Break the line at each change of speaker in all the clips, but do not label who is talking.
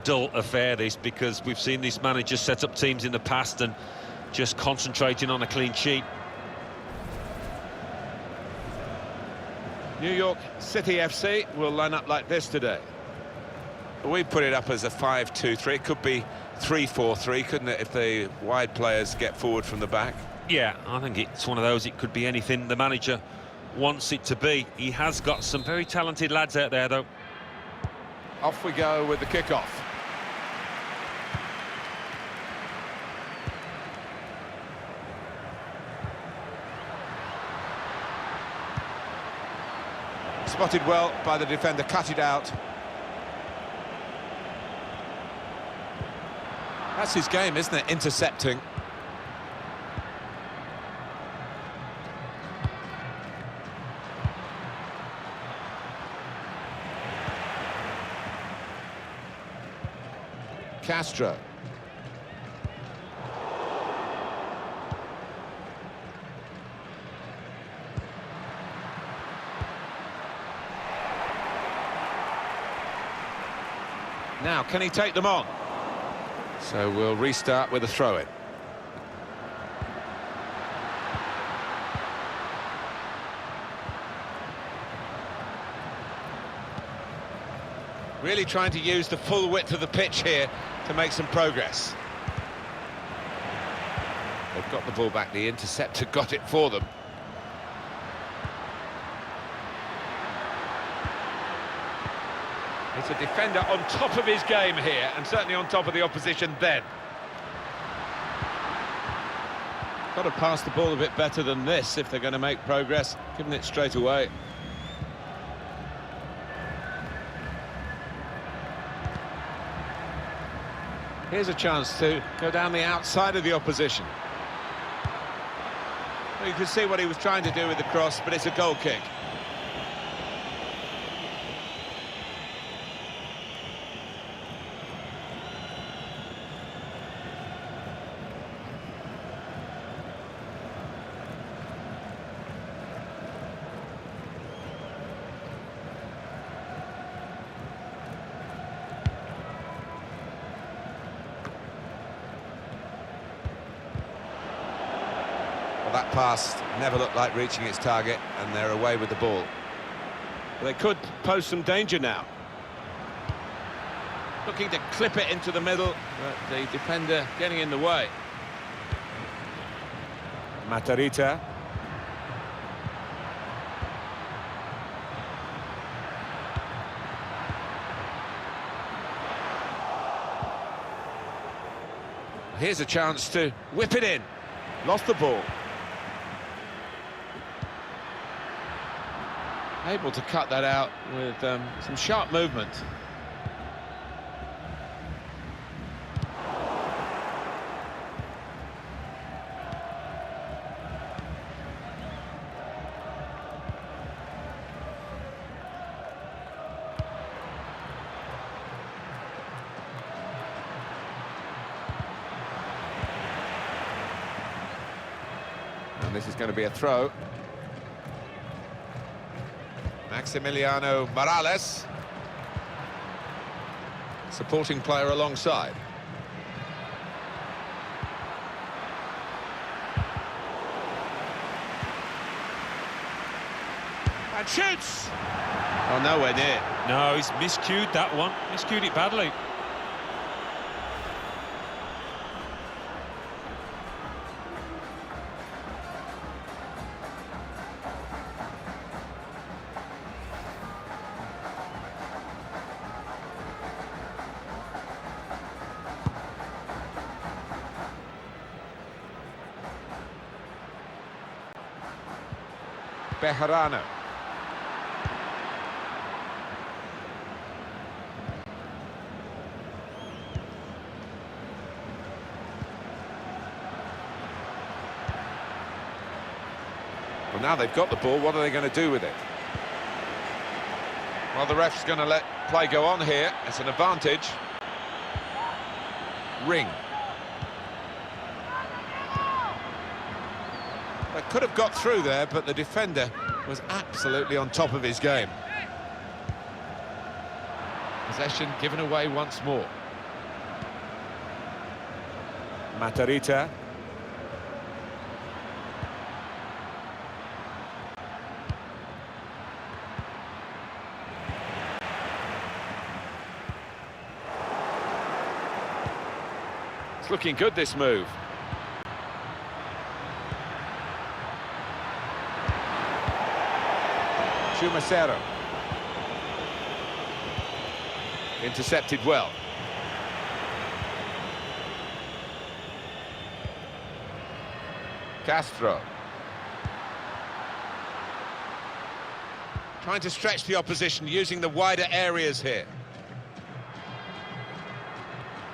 Dull affair this, because we've seen this manager set up teams in the past and just concentrating on a clean sheet.
New York City FC will line up like this today.
We put it up as a 5-2-3. It could be 3-4-3, couldn't it, if the wide players get forward from the back?
Yeah, I think it's one of those. It could be anything the manager wants it to be. He has got some very talented lads out there, though.
Off we go with the kickoff. Spotted well by the defender, cut it out. That's his game, isn't it? Intercepting. Castro. Now, can he take them on? So we'll restart with a throw-in. Really trying to use the full width of the pitch here to make some progress. They've got the ball back, the interceptor got it for them. It's a defender on top of his game here, and certainly on top of the opposition then. Got to pass the ball a bit better than this if they're going to make progress, giving it straight away. Here's a chance to go down the outside of the opposition. Well, you can see what he was trying to do with the cross, but it's a goal kick. Well, that pass never looked like reaching its target, and they're away with the ball. They could pose some danger now. Looking to clip it into the middle, but the defender getting in the way. Matarita. Here's a chance to whip it in. Lost the ball. Able to cut that out with some sharp movement. And this is going to be a throw. Maximiliano Morales, supporting player alongside. And shoots! Oh, nowhere near.
No, he's miscued that one, miscued it badly.
Bejarano. Well, now they've got the ball, what are they going to do with it? Well, the ref's going to let play go on here. It's an advantage. Ring. They could have got through there, but the defender was absolutely on top of his game. Possession given away once more. Matarita. It's looking good, this move. Chumacero. Intercepted well. Castro. Trying to stretch the opposition, using the wider areas here.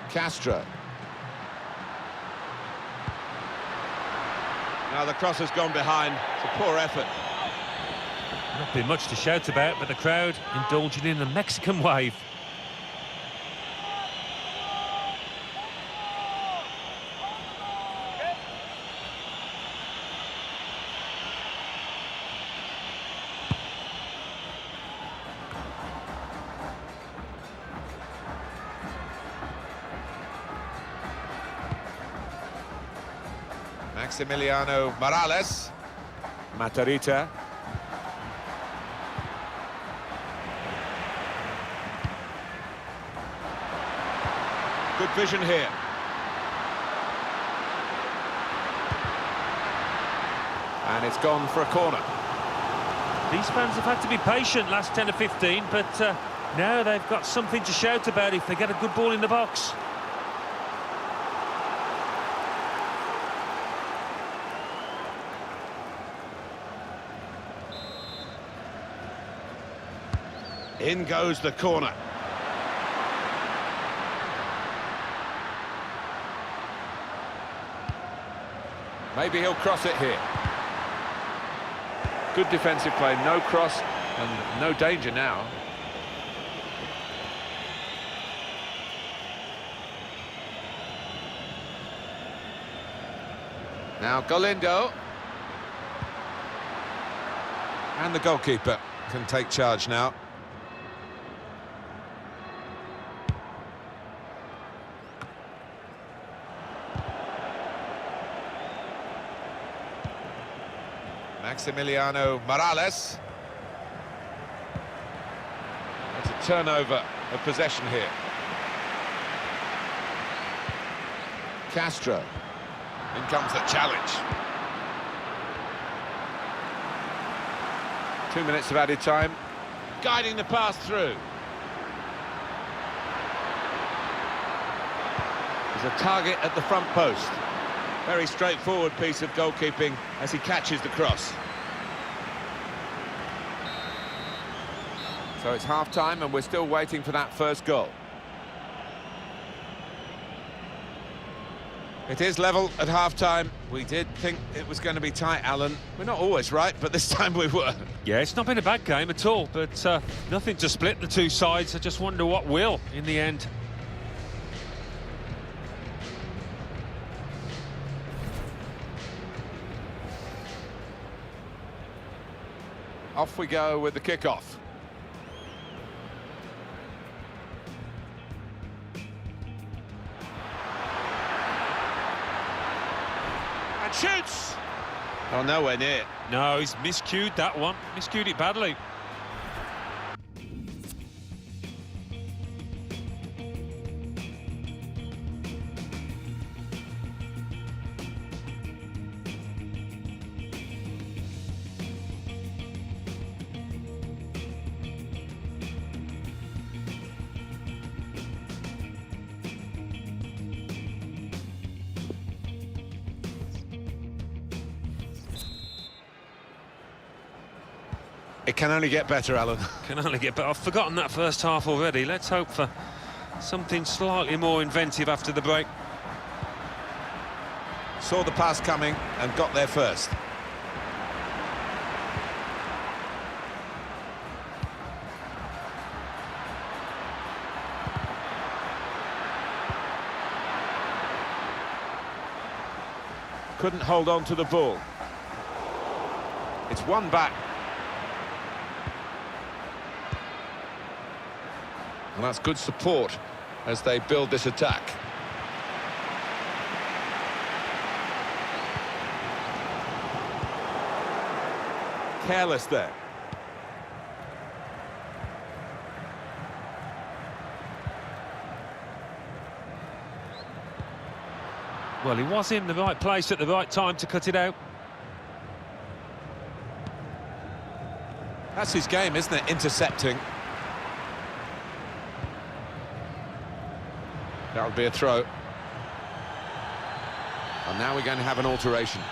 Castro. Now the cross has gone behind. It's a poor effort.
Not been much to shout about, but the crowd indulging in a Mexican wave.
Maximiliano Morales. Matarita. Good vision here. And it's gone for a corner.
These fans have had to be patient last 10 or 15, but now they've got something to shout about if they get a good ball in the box.
In goes the corner. Maybe he'll cross it here. Good defensive play, no cross and no danger now. Now Galindo. And the goalkeeper can take charge now. Maximiliano Morales. It's a turnover of possession here. Castro. In comes the challenge. 2 minutes of added time. Guiding the pass through. There's a target at the front post. Very straightforward piece of goalkeeping as he catches the cross. So it's half-time and we're still waiting for that first goal. It is level at half-time. We did think it was going to be tight, Alan. We're not always right, but this time we were.
Yeah, it's not been a bad game at all, but nothing to split the two sides. I just wonder what will in the end.
Off we go with the kickoff. And shoots! Oh, nowhere near.
No, he's miscued that one. Miscued it badly.
It can only get better, Alan.
Can only get better. I've forgotten that first half already. Let's hope for something slightly more inventive after the break.
Saw the pass coming and got there first. Couldn't hold on to the ball. It's one back. And that's good support as they build this attack. Careless there.
Well, he was in the right place at the right time to cut it out.
That's his game, isn't it? Intercepting. That would be a throw. And now we're going to have an alteration.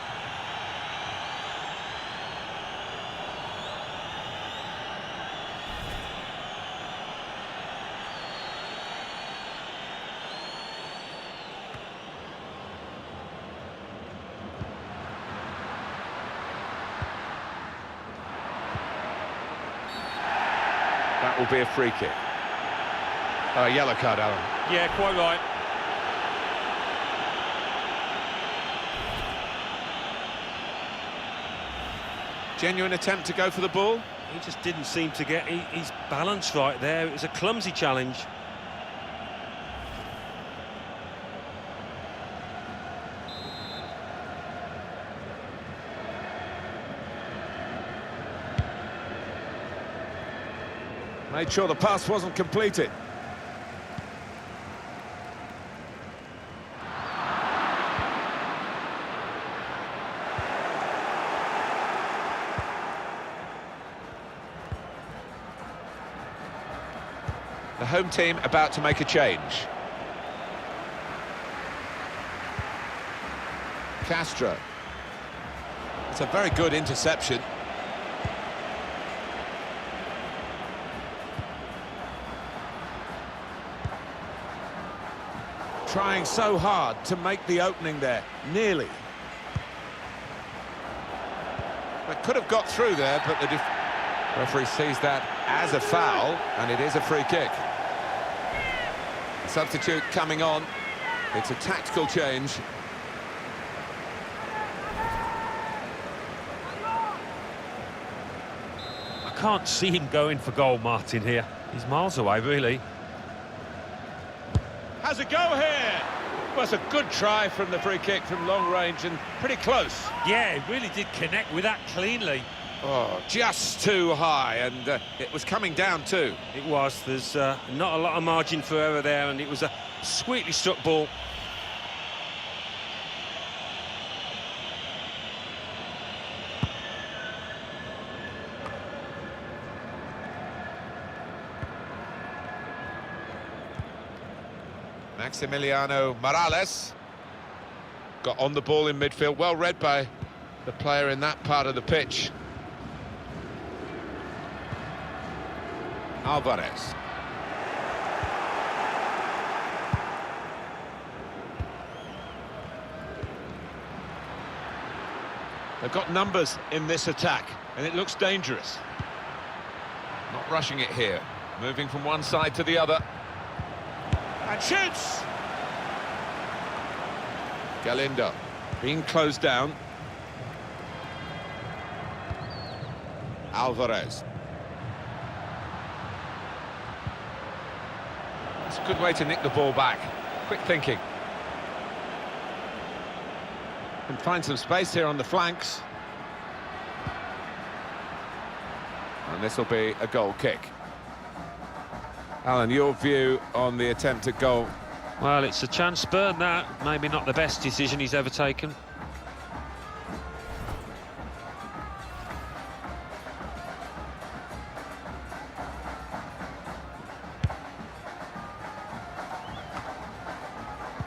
That will be a free kick. Yellow card, Alan.
Yeah, quite right.
Genuine attempt to go for the ball.
He just didn't seem to get his balance right there. It was a clumsy challenge.
Made sure the pass wasn't completed. The home team about to make a change. Castro. It's a very good interception. Trying so hard to make the opening there, nearly. But could have got through there, but the referee sees that as a foul, and it is a free kick. Substitute coming on. It's a tactical change.
I can't see him going for goal, Martin, here. He's miles away, really.
Has a go here. Well, it's a good try from the free kick from long range and pretty close.
Yeah, he really did connect with that cleanly.
Oh, just too high, and it was coming down too.
It was. There's not a lot of margin for error there, and it was a sweetly struck ball.
Maximiliano Morales got on the ball in midfield, well read by the player in that part of the pitch. Alvarez. They've got numbers in this attack, and it looks dangerous. Not rushing it here, moving from one side to the other. And shoots! Galindo being closed down. Alvarez. It's a good way to nick the ball back. Quick thinking. Can find some space here on the flanks. And this will be a goal kick. Alan, your view on the attempt at goal?
Well, it's a chance burn, that. Maybe not the best decision he's ever taken.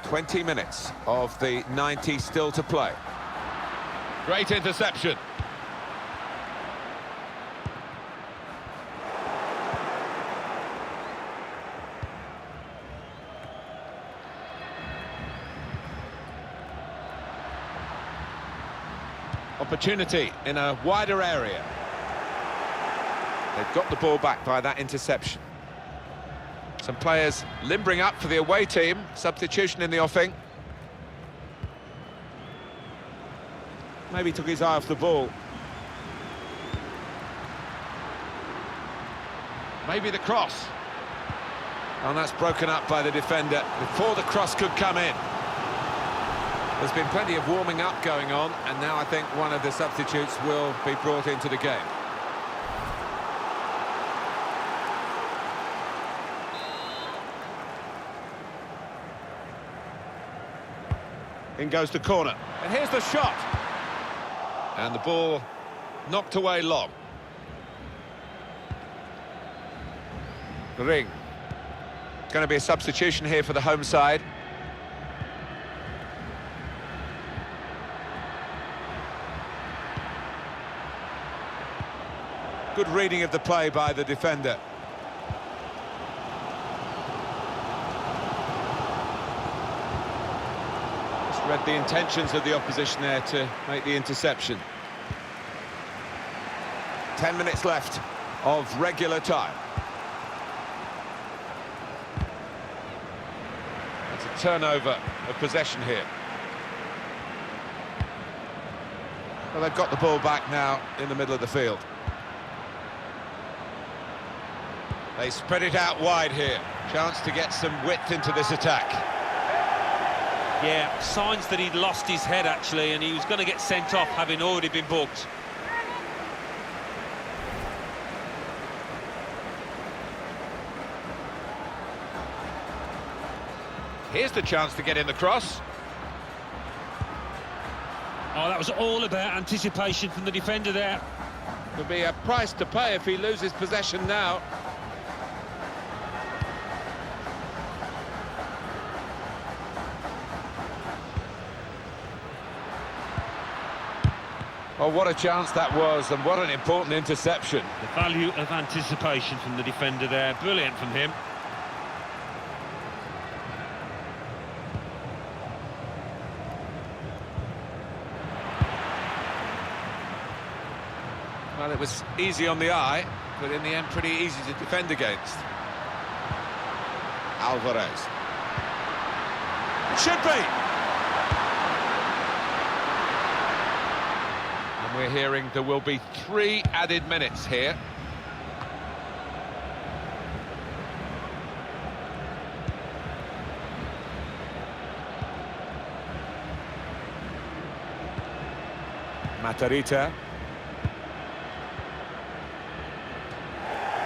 "20 minutes of the 90 still to play." Great interception. Opportunity in a wider area. They've got the ball back by that interception. Some players limbering up for the away team. Substitution in the offing. Maybe took his eye off the ball. Maybe the cross. And that's broken up by the defender before the cross could come in. There's been plenty of warming up going on, and now I think one of the substitutes will be brought into the game. In goes the corner. And here's the shot. And the ball knocked away long.
Ring. Going to be a substitution here for the home side. Good reading of the play by the defender.
Just read the intentions of the opposition there to make the interception.
10 minutes left of regular time.
It's a turnover of possession here.
Well, they've got the ball back now in the middle of the field.
They spread it out wide here. Chance to get some width into this attack.
Yeah, signs that he'd lost his head, actually, and he was going to get sent off, having already been booked.
Here's the chance to get in the cross.
Oh, that was all about anticipation from the defender there.
Could be a price to pay if he loses possession now.
Oh, what a chance that was, and what an important interception.
The value of anticipation from the defender there, brilliant from him.
Well, it was easy on the eye, but in the end pretty easy to defend against. Alvarez.
It should be! And we're hearing there will be 3 added minutes here.
Matarita.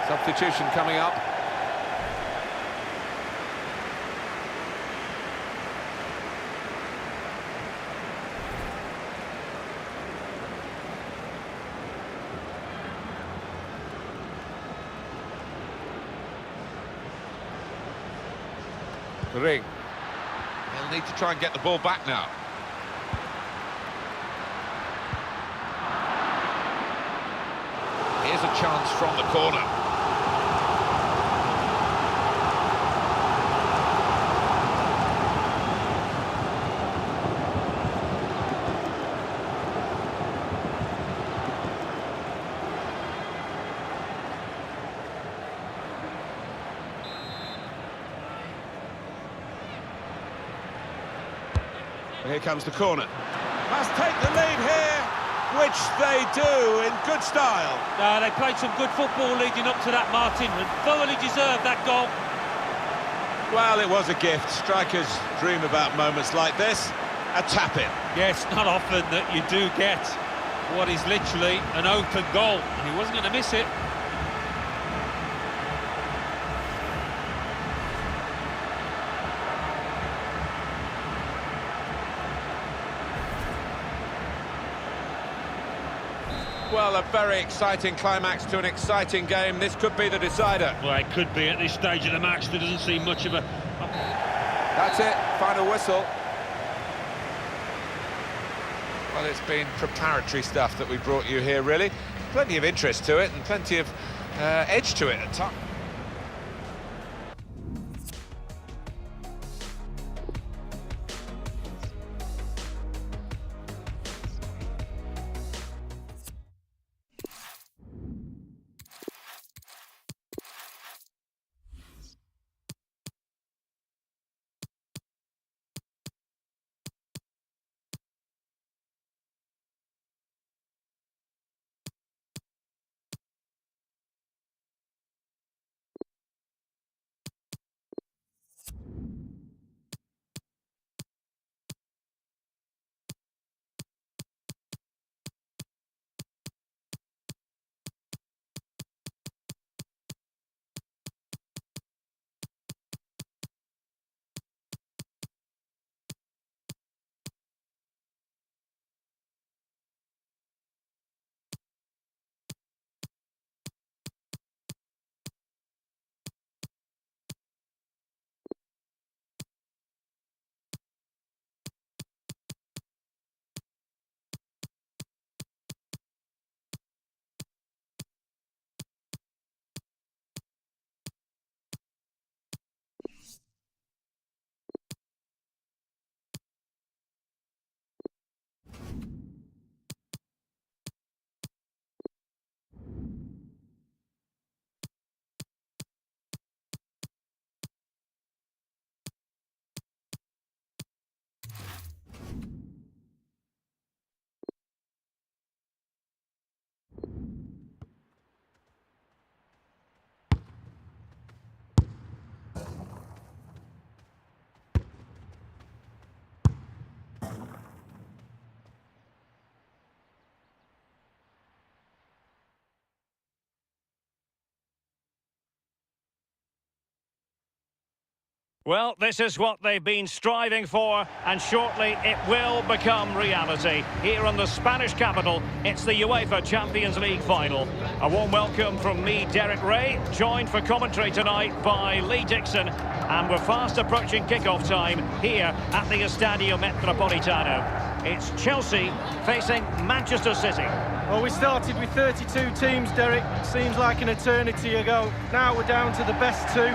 Substitution coming up. Ring.
They'll need to try and get the ball back now. Here's a chance from the corner. Here comes the corner. Must take the lead here, which they do in good style.
They played some good football leading up to that, Martin, and thoroughly deserved that goal.
Well, it was a gift. Strikers dream about moments like this. A tap-in.
Yes, not often that you do get what is literally an open goal, and he wasn't going to miss it.
Well, a very exciting climax to an exciting game. This could be the decider.
Well, it could be at this stage of the match. There doesn't seem much of a...
That's it, final whistle. Well, it's been preparatory stuff that we brought you here, really. Plenty of interest to it and plenty of edge to it at times.
Well, this is what they've been striving for, and shortly it will become reality. Here in the Spanish capital, it's the UEFA Champions League final. A warm welcome from me, Derek Ray, joined for commentary tonight by Lee Dixon, and we're fast approaching kick-off time here at the Estadio Metropolitano. It's Chelsea facing Manchester City.
Well, we started with 32 teams, Derek. Seems like an eternity ago. Now we're down to the best two.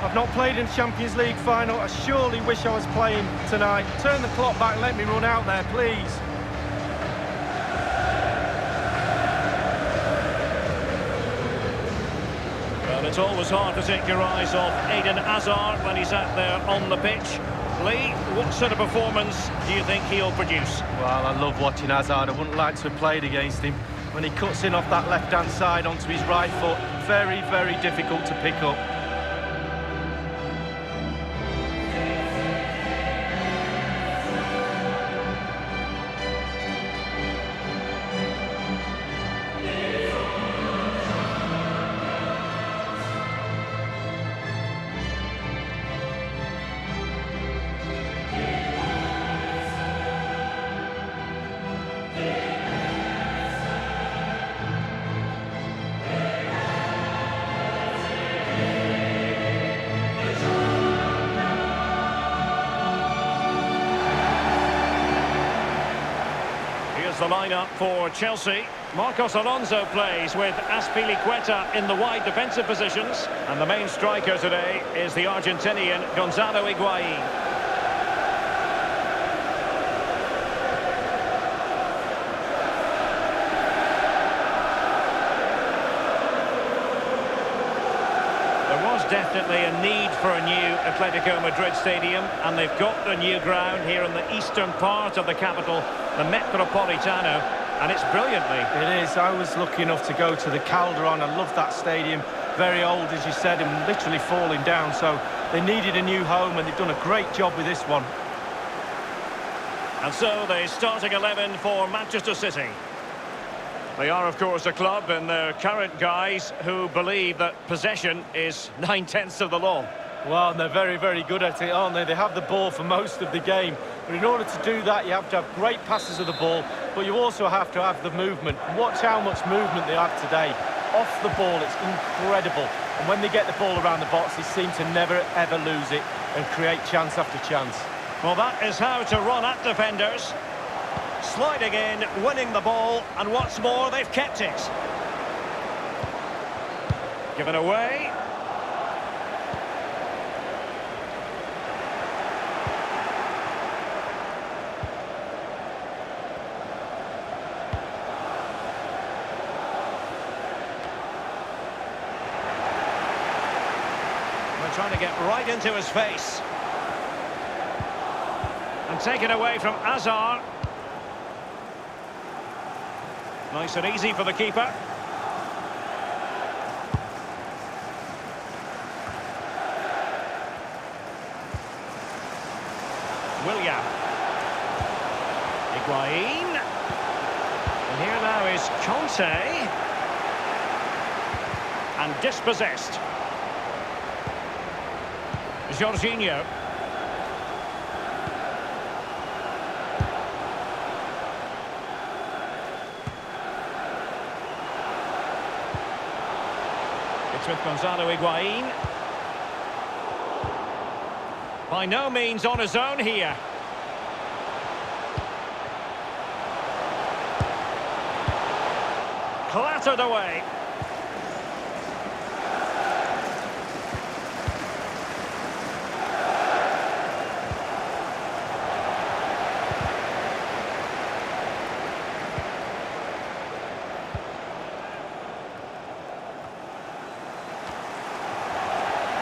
I've not played in the Champions League final. I surely wish I was playing tonight. Turn the clock back, let me run out there, please.
Well, it's always hard to take your eyes off Eden Hazard when he's out there on the pitch. Lee, what sort of performance do you think he'll produce?
Well, I love watching Hazard. I wouldn't like to have played against him. When he cuts in off that left-hand side onto his right foot, very, very difficult to pick up.
The lineup for Chelsea. Marcos Alonso plays with Azpilicueta in the wide defensive positions, and the main striker today is the Argentinian Gonzalo Higuain. There was definitely a need for a new Atletico Madrid stadium, and they've got the new ground here in the eastern part of the capital, the Metropolitano, and it's brilliantly.
It is. I was lucky enough to go to the Calderon. I love that stadium. Very old, as you said, and literally falling down. So they needed a new home, and they've done a great job with this one.
And so the starting 11 for Manchester City. They are, of course, a club and their current guys who believe that possession is 9/10 of the law.
Well, and they're very, very good at it, aren't they? They have the ball for most of the game. But in order to do that, you have to have great passes of the ball, but you also have to have the movement. Watch how much movement they have today. Off the ball, it's incredible. And when they get the ball around the box, they seem to never, ever lose it and create chance after chance.
Well, that is how to run at defenders. Sliding in, winning the ball, and what's more, they've kept it. Given away. They're trying to get right into his face. And taken away from Hazard. Nice and easy for the keeper. William. Higuain. And here now is Conte. And dispossessed. Jorginho. It's with Gonzalo Higuain. By no means on his own here. Clattered away.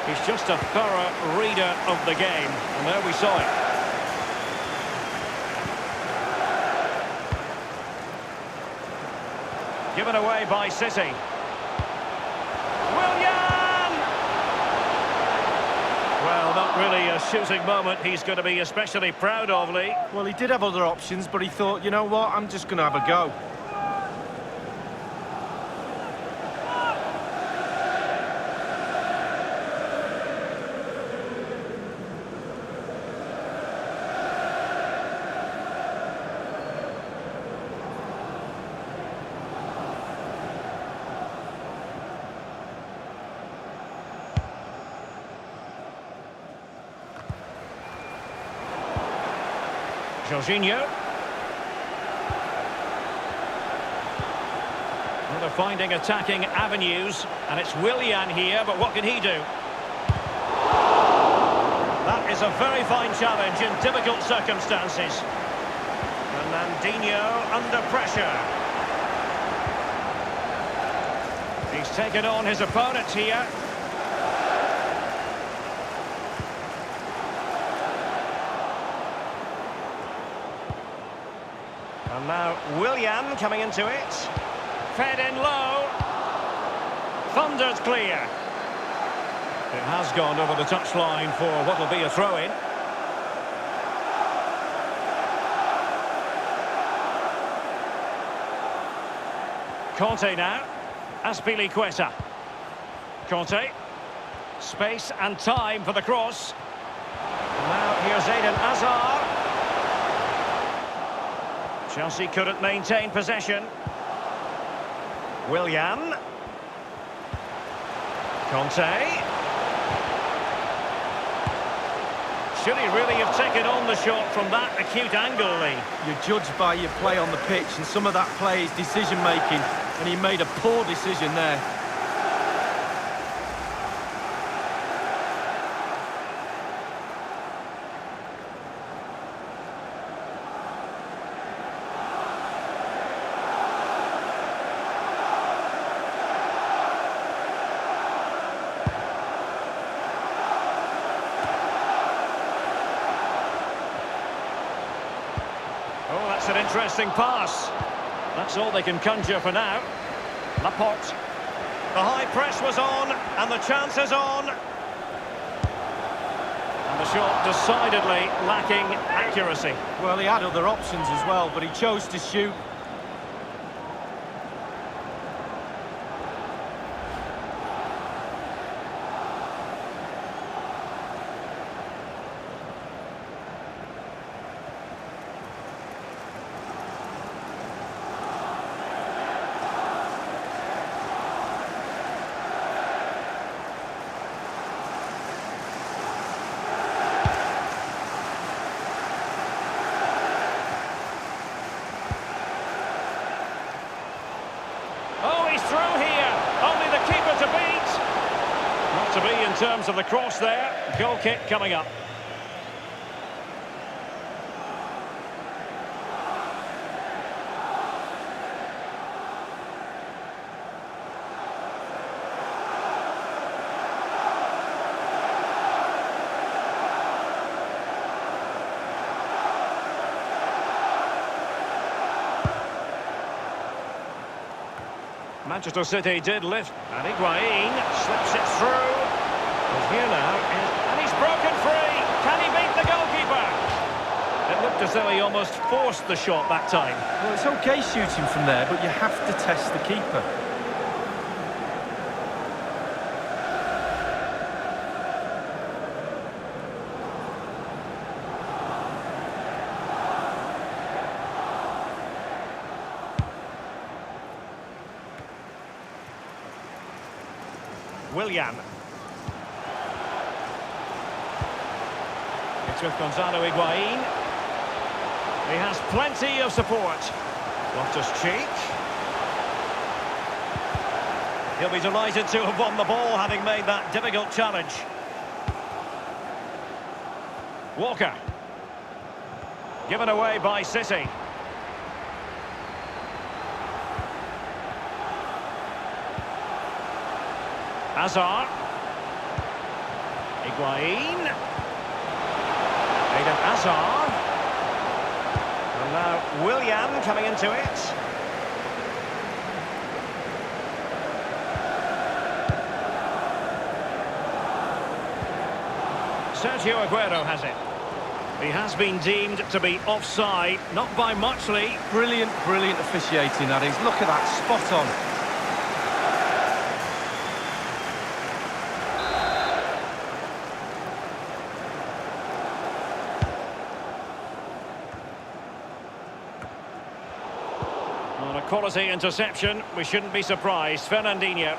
He's just a thorough reader of the game, and there we saw it. Given away by City. William! Well, not really a shooting moment he's going to be especially proud of, Lee.
Well, he did have other options, but he thought, you know what, I'm just going to have a go.
Jorginho. Well, they're finding attacking avenues, and it's Willian here, but what can he do? That is a very fine challenge in difficult circumstances. Fernandinho under pressure. He's taken on his opponent here. And now Willian coming into it. Fed in low. Thundered clear. It has gone over the touchline for what will be a throw-in. Conte now. Azpilicueta. Conte. Space and time for the cross. And now here's Eden Hazard. Chelsea couldn't maintain possession. Willian. Conte. Should he really have taken on the shot from that acute angle, Lee?
You're judged by your play on the pitch, and some of that play is decision-making, and he made a poor decision there.
Oh, that's an interesting pass. That's all they can conjure for now. Laporte. The high press was on, and the chance is on. And the shot decidedly lacking accuracy.
Well, he had other options as well, but he chose to shoot.
Oh, he's through here. Only the keeper to beat. Not to be in terms of the cross there. Goal kick coming up. Manchester City did lift, and Higuain slips it through. And here now, and he's broken free. Can he beat the goalkeeper? It looked as though he almost forced the shot that time.
Well, it's okay shooting from there, but you have to test the keeper.
Willian. It's with Gonzalo Higuain. He has plenty of support. Loftus-Cheek. He'll be delighted to have won the ball, having made that difficult challenge. Walker. Given away by City. Hazard. Higuain. Eden Hazard. And now Willian coming into it. Sergio Aguero has it. He has been deemed to be offside, not by much, Lee.
Brilliant, brilliant officiating, that is. Look at that, spot on.
On a quality interception, we shouldn't be surprised. Fernandinho.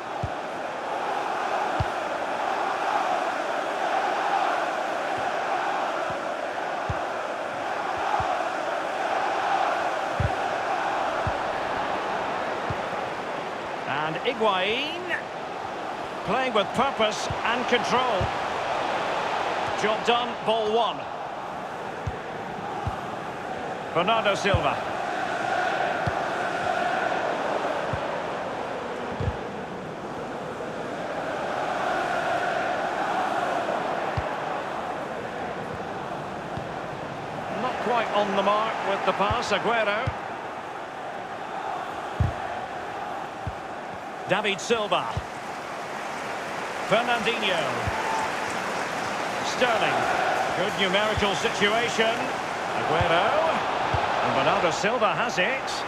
Higuain. Playing with purpose and control. Job done, ball one. Bernardo Silva. Not quite on the mark with the pass, Aguero. David Silva. Fernandinho. Sterling. Good numerical situation. Aguero. And Bernardo Silva has it.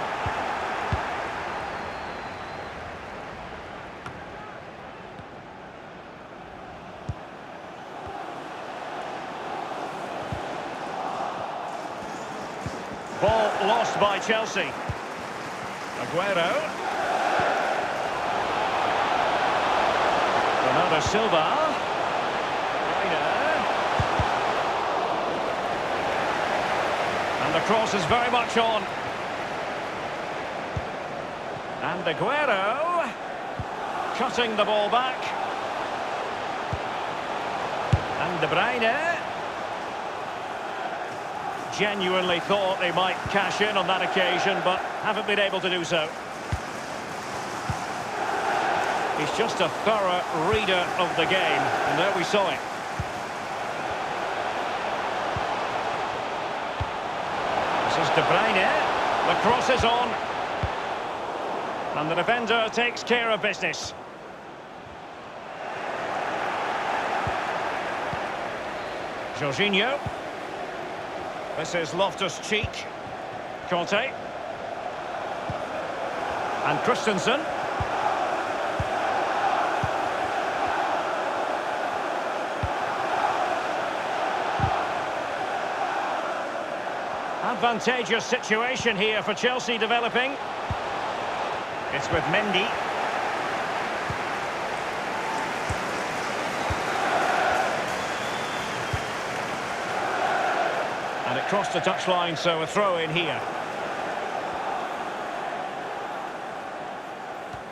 Ball lost by Chelsea. Aguero. Bernardo Silva. And the cross is very much on. And Aguero cutting the ball back. And De Bruyne genuinely thought they might cash in on that occasion, but haven't been able to do so. He's just a thorough reader of the game, and there we saw it. This is De Bruyne. The cross is on. And the defender takes care of business. Jorginho. This is Loftus-Cheek. Conte. And Christensen. Advantageous situation here for Chelsea developing. It's with Mendy. And it crossed the touchline, so a throw in here.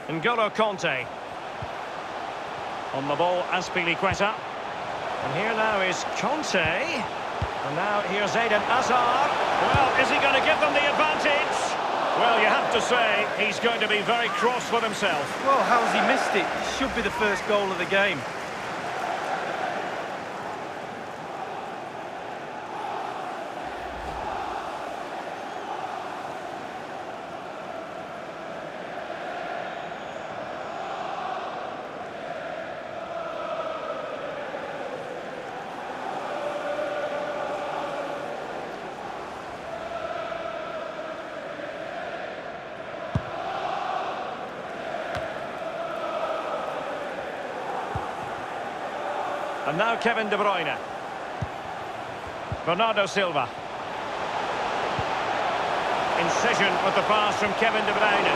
N'Golo Conte. On the ball, Azpilicueta. And here now is Conte. And now here's Eden Hazard. Well, is he going to give them the advantage? Well, you have to say, he's going to be very cross with himself.
Well, how's he missed it? It should be the first goal of the game.
And now Kevin De Bruyne. Bernardo Silva. Incision with the pass from Kevin De Bruyne.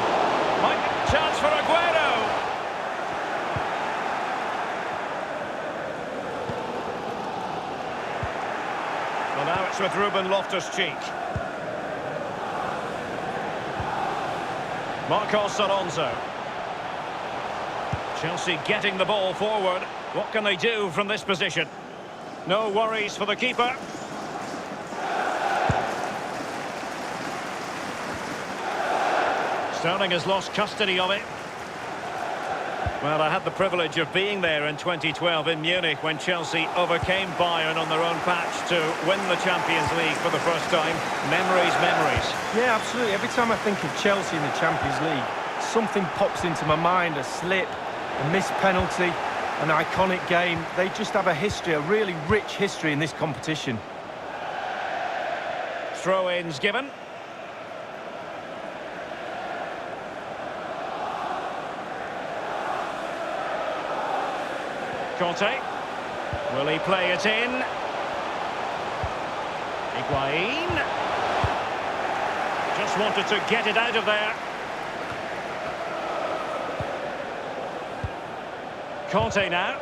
Chance for Aguero. Well, now it's with Ruben Loftus-Cheek. Marcos Alonso. Chelsea getting the ball forward. What can they do from this position? No worries for the keeper. Sterling has lost custody of it. Well, I had the privilege of being there in 2012 in Munich when Chelsea overcame Bayern on their own patch to win the Champions League for the first time. Memories, memories.
Yeah, absolutely. Every time I think of Chelsea in the Champions League, something pops into my mind, a slip, a missed penalty, an iconic game. They just have a history, a really rich history in this competition.
Throw-ins given. Conte. Will he play it in? Higuain. Just wanted to get it out of there. Conte now.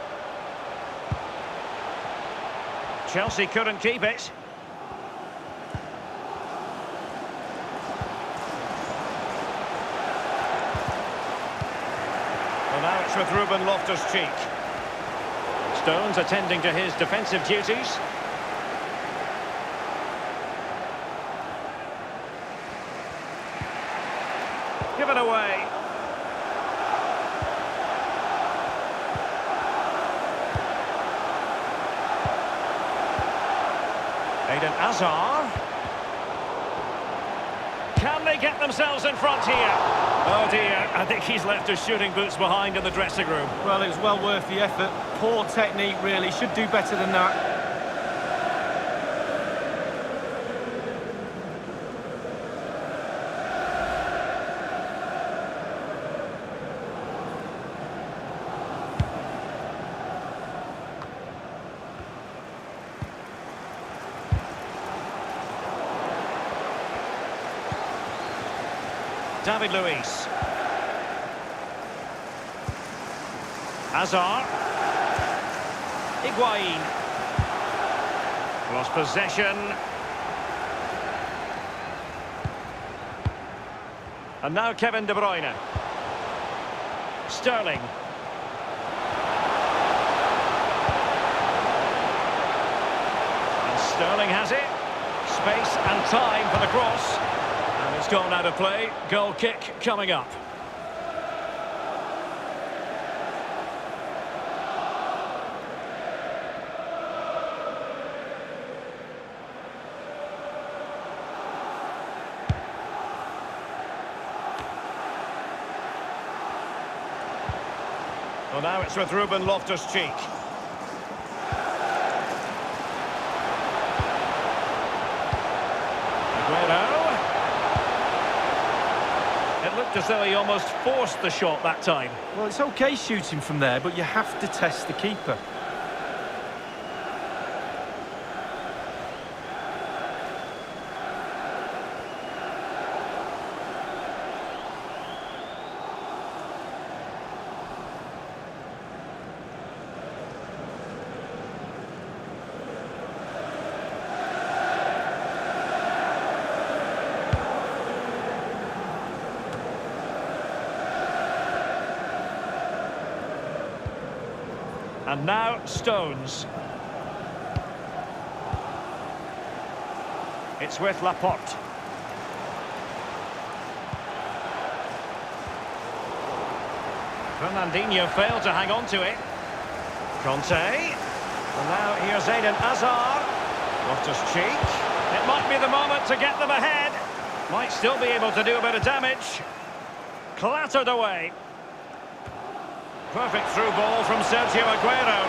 Chelsea couldn't keep it. it's with Ruben Loftus-Cheek. Stones attending to his defensive duties. Given away. Eden Hazard. Can they get themselves in front here? Oh dear, I think he's left his shooting boots behind in the dressing room.
Well, it was well worth the effort. Poor technique, really. Should do better than that.
David Luiz. Hazard. Higuain. Lost possession. And now Kevin De Bruyne. Sterling. And Sterling has it. Space and time for the cross. And it's gone out of play. Goal kick coming up. Well, now it's with Ruben Loftus-Cheek. Aguero. It looked as though he almost forced the shot that time.
Well, it's okay shooting from there, but you have to test the keeper.
And now Stones. It's with Laporte. Fernandinho failed to hang on to it. Conte. And now here's Eden Hazard. Loftus-Cheek. It might be the moment to get them ahead. Might still be able to do a bit of damage. Clattered away. Perfect through ball from Sergio Aguero.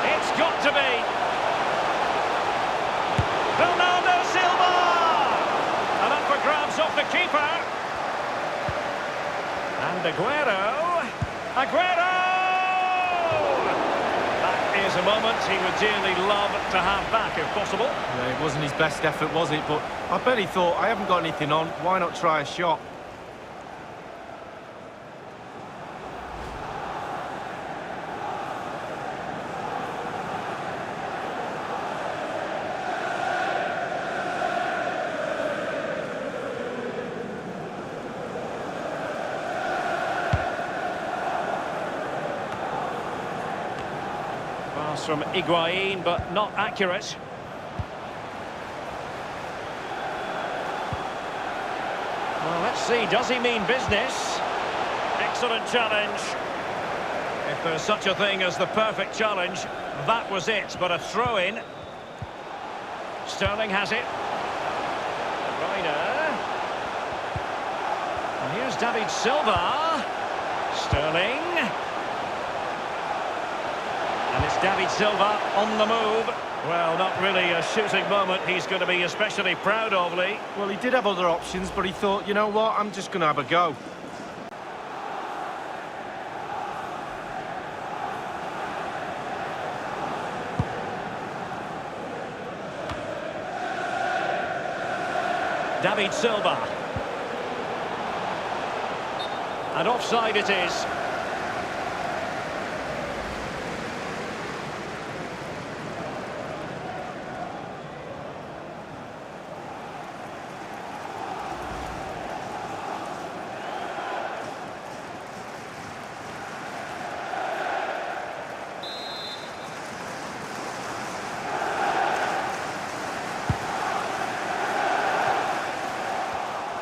It's got to be. Bernardo Silva! And up for grabs off the keeper. And Aguero. Aguero! That is a moment he would dearly love to have back if possible.
Yeah, it wasn't his best effort, was it? But I bet he thought, I haven't got anything on, why not try a shot?
Pass from Higuain, but not accurate. Well, let's see, does he mean business? Excellent challenge. If there's such a thing as the perfect challenge, that was it, but a throw-in. Sterling has it. Ryder. And here's David Silva. Sterling. And it's David Silva on the move. Well, not really a shooting moment he's going to be especially proud of, Lee.
Well, he did have other options, but he thought, you know what, I'm just going to have a go.
David Silva. And offside it is.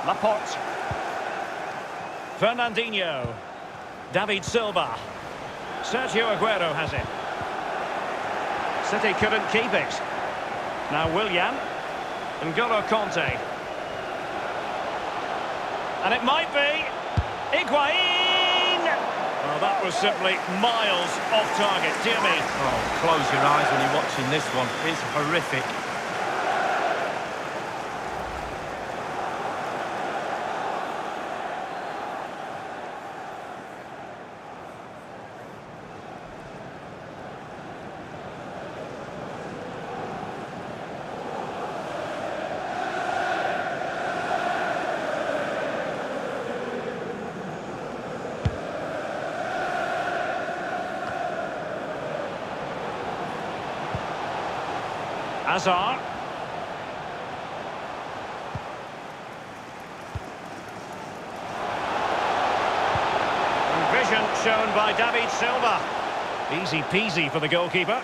Laporte. Fernandinho. David Silva. Sergio Aguero has it. City couldn't keep it. Now Willian. N'Golo Conte. And it might be Higuain! Well, that was simply miles off target, dear me.
Oh, close your eyes when you're watching this one. It's horrific.
Hazard. And vision shown by David Silva. Easy peasy for the goalkeeper.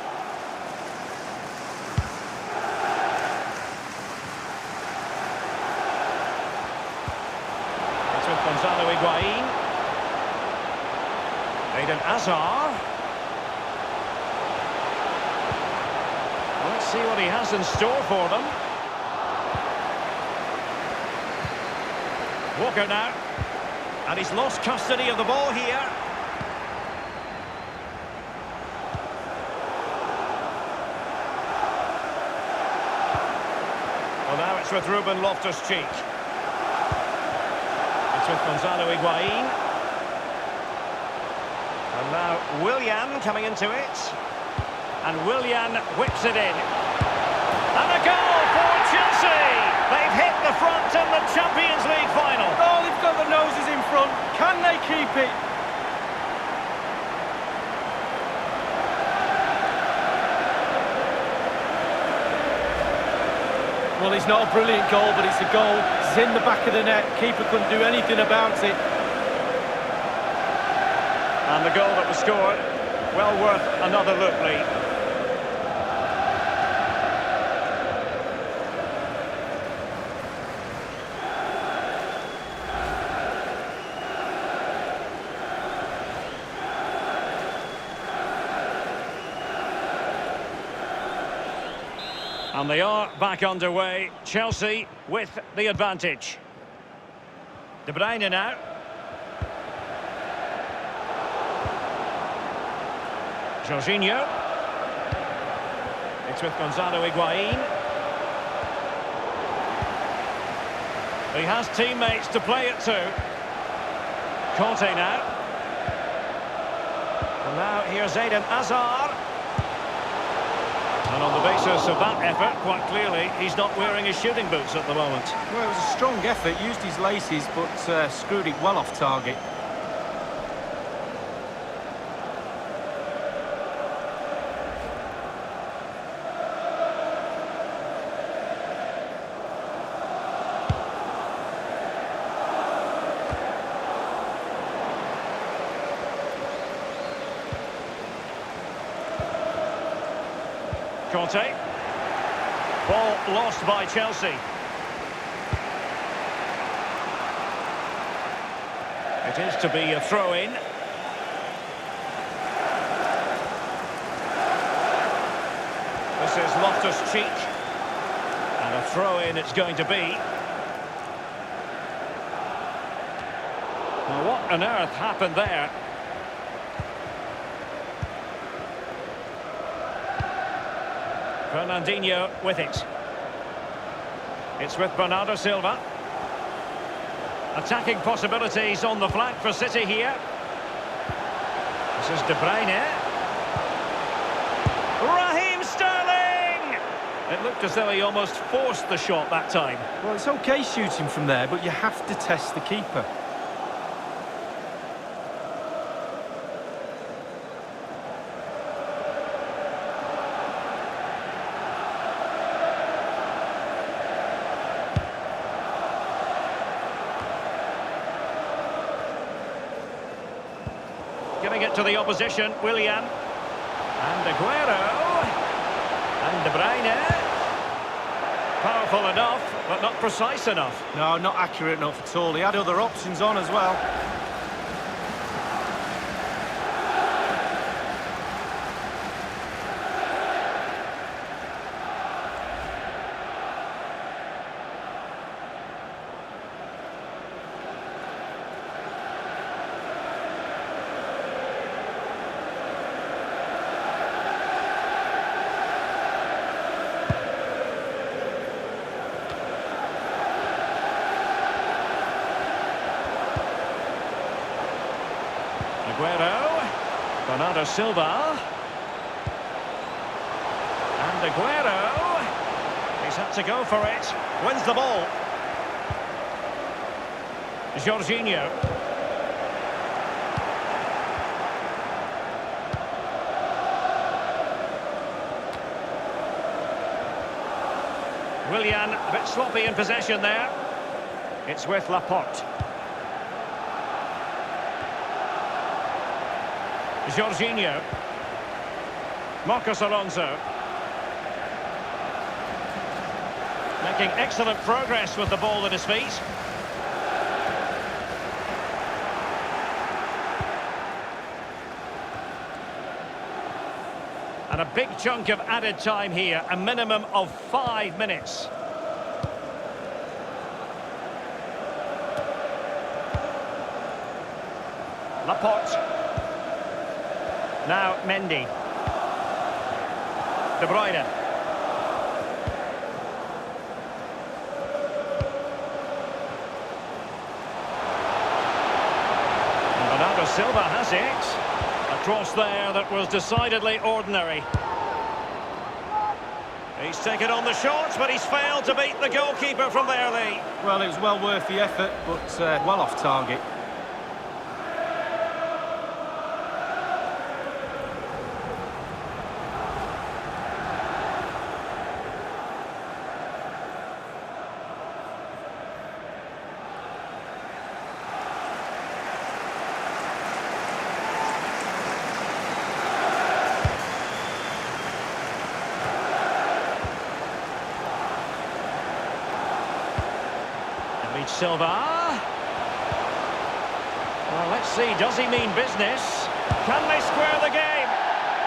It's with Gonzalo Higuain. Eden Hazard. Let's see what he has in store for them. Walker now. And he's lost custody of the ball here. Well, now it's with Ruben Loftus-Cheek. It's with Gonzalo Higuain. And now Willian coming into it. And Willian whips it in. And a goal for Chelsea! They've hit the front in the Champions League final.
Oh, they've got the noses in front. Can they keep it? Well, it's not a brilliant goal, but it's a goal. It's in the back of the net. Keeper couldn't do anything about it.
And the goal that was scored, well worth another look, Lee. And they are back underway. Chelsea with the advantage. De Bruyne now. Jorginho. It's with Gonzalo Higuain. He has teammates to play it to. Conte now. And now here's Eden Hazard. And on the basis of that effort, quite clearly, he's not wearing his shooting boots at the moment.
Well, it was a strong effort, used his laces, but screwed it well off target.
Conte. Ball lost by Chelsea. It is to be a throw-in. This is Loftus-Cheek. And a throw-in it's going to be. Now, what on earth happened there? Fernandinho with it. It's with Bernardo Silva. Attacking possibilities on the flank for City here. This is De Bruyne. Raheem Sterling! It looked as though he almost forced the shot that time.
Well, it's okay shooting from there, but you have to test the keeper.
Giving it to the opposition, Willian. And Aguero. And De Bruyne. Powerful enough, but not precise enough.
No, not accurate enough at all. He had other options on as well.
Aguero, Bernardo Silva, and Aguero, he's had to go for it, wins the ball. Jorginho. Willian, a bit sloppy in possession there. It's with Laporte. Jorginho. Marcos Alonso. Making excellent progress with the ball at his feet. And a big chunk of added time here, a minimum of 5 minutes. Laporte. Now Mendy. De Bruyne. And Bernardo Silva has it. A cross there that was decidedly ordinary. He's taken on the shots, but he's failed to beat the goalkeeper from there, Lee.
Well, it was well worth the effort, but well off target.
Silva. Well, let's see, does he mean business? Can they square the game?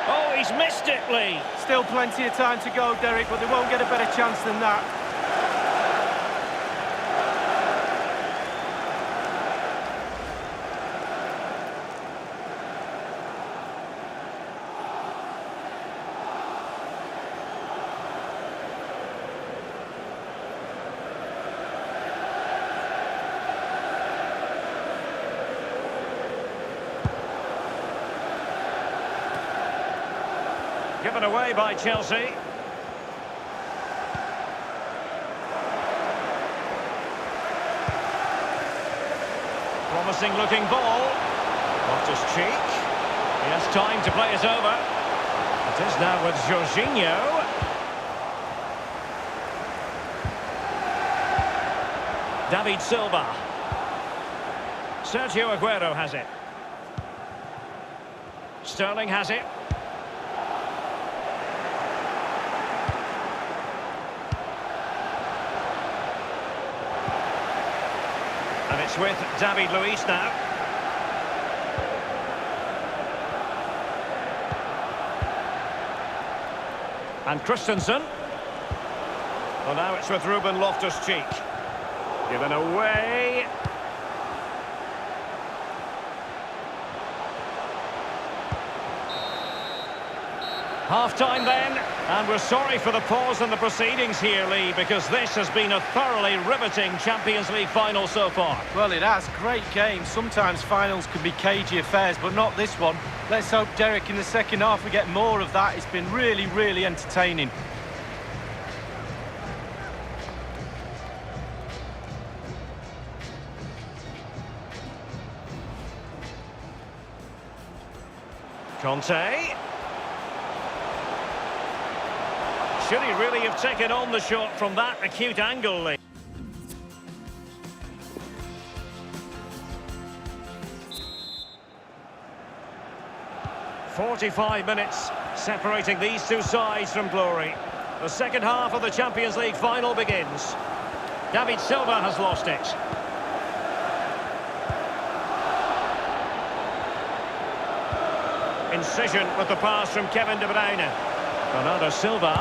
Oh, he's missed it, Lee.
Still plenty of time to go, Derek, but they won't get a better chance than that.
Given away by Chelsea. Promising looking ball. Loftus-Cheek. He has time to play it over. It is now with Jorginho. David Silva. Sergio Aguero has it. Sterling has it. And it's with David Luiz now. And Christensen. Well, now it's with Ruben Loftus-Cheek. Given away. Half-time then, and we're sorry for the pause in the proceedings here, Lee, because this has been a thoroughly riveting Champions League final so far.
Well, it has. Great game. Sometimes finals can be cagey affairs, but not this one. Let's hope, Derek, in the second half we get more of that. It's been really, really entertaining.
Conte. Should he really have taken on the shot from that acute angle, Lee? "45 minutes separating these two sides from glory. The second half of the Champions League final begins. David Silva has lost it. Incision with the pass from Kevin De Bruyne. Bernardo Silva.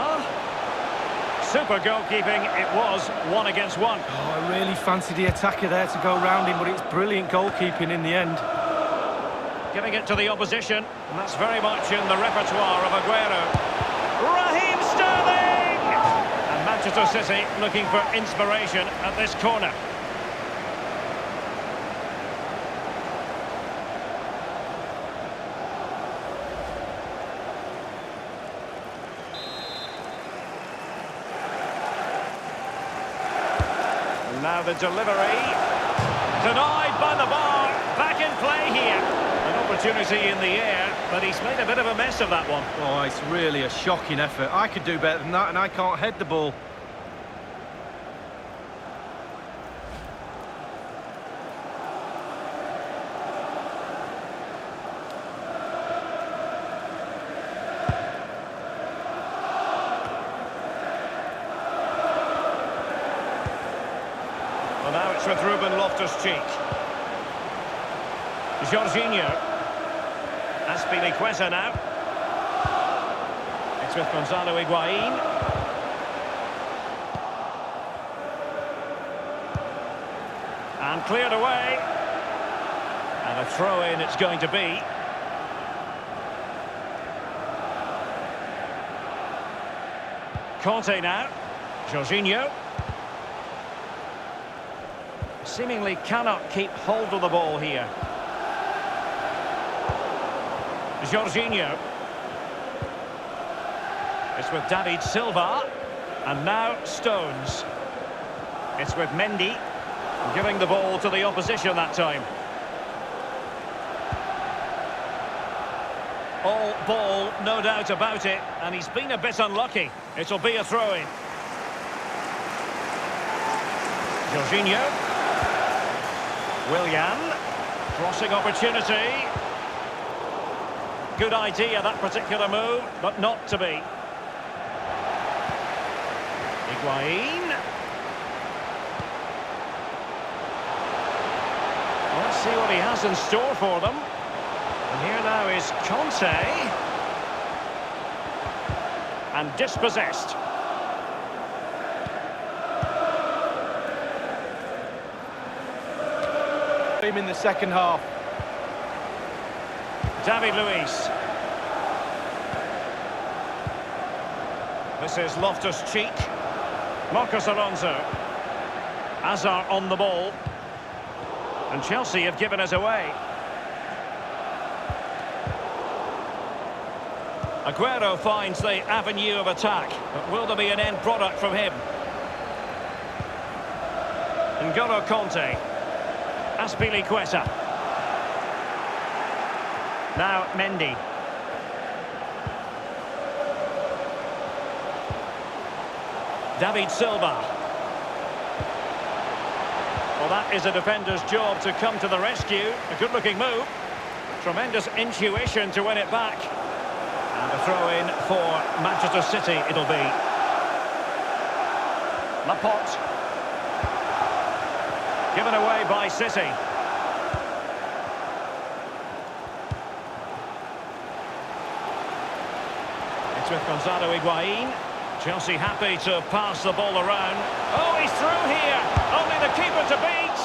Super goalkeeping. It was 1 against 1.
Oh, I really fancied the attacker there to go round him, but it's brilliant goalkeeping in the end.
Giving it to the opposition, and that's very much in the repertoire of Aguero. Raheem Sterling! And Manchester City looking for inspiration at this corner. And now the delivery. Denied by the bar. Back in play here. An opportunity in the air, but he's made a bit of a mess of that one.
Oh, it's really a shocking effort. I could do better than that, and I can't head the ball.
Well, now it's with Ruben Loftus-Cheek. Jorginho. Azpilicueta now. It's with Gonzalo Higuain. And cleared away. And a throw-in it's going to be. Conte now. Jorginho. Seemingly cannot keep hold of the ball here. Jorginho. It's with David Silva. And now Stones. It's with Mendy. Giving the ball to the opposition that time. All ball, no doubt about it. And he's been a bit unlucky. It'll be a throw-in. Jorginho. Willian. Crossing opportunity. Good idea, that particular move, but not to be. Higuain. Well, let's see what he has in store for them. And here now is Conte. And dispossessed.
Him in the second half.
David Luiz. This is Loftus-Cheek. Marcos Alonso. Hazard on the ball. And Chelsea have given us away. Aguero finds the avenue of attack. But will there be an end product from him? N'Golo Conte. Azpilicueta. Now Mendy. David Silva. Well, that is a defender's job to come to the rescue. A good-looking move. Tremendous intuition to win it back. And a throw-in for Manchester City it'll be. Laporte. Given away by City. It's with Gonzalo Higuain. Chelsea happy to pass the ball around. Oh, he's through here. Only the keeper to beat.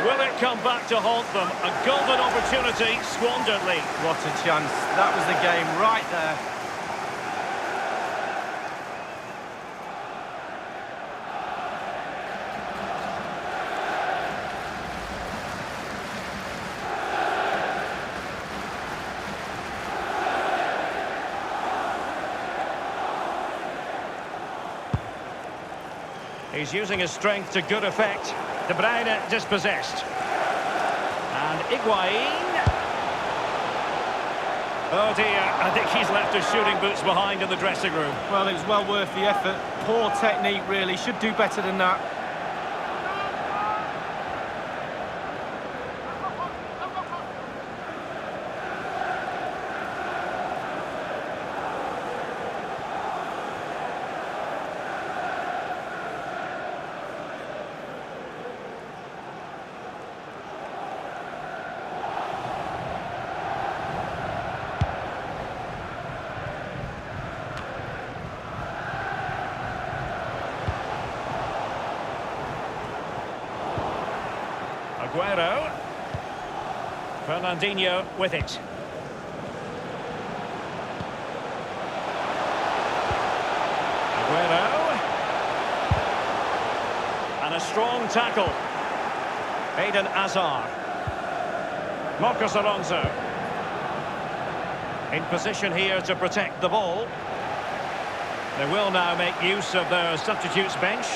Will it come back to haunt them? A golden opportunity squandered, Lee.
What a chance. That was the game right there.
He's using his strength to good effect. De Bruyne dispossessed. And Higuain. Oh dear, I think he's left his shooting boots behind in the dressing room.
Well, it was well worth the effort. Poor technique, really. Should do better than that.
Aguero. Fernandinho with it. Aguero. And a strong tackle. Eden Hazard. Marcos Alonso. In position here to protect the ball. They will now make use of their substitutes bench.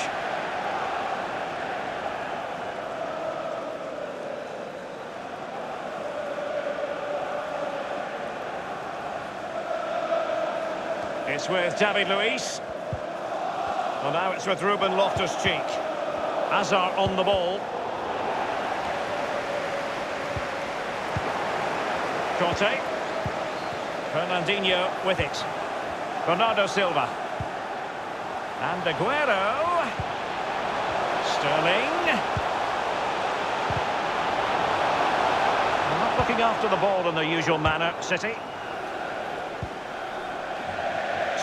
It's with David Luiz. Well, now it's with Ruben Loftus-Cheek. Hazard on the ball. Conte. Fernandinho with it. Bernardo Silva. And Aguero. Sterling. Not looking after the ball in the usual manner, City.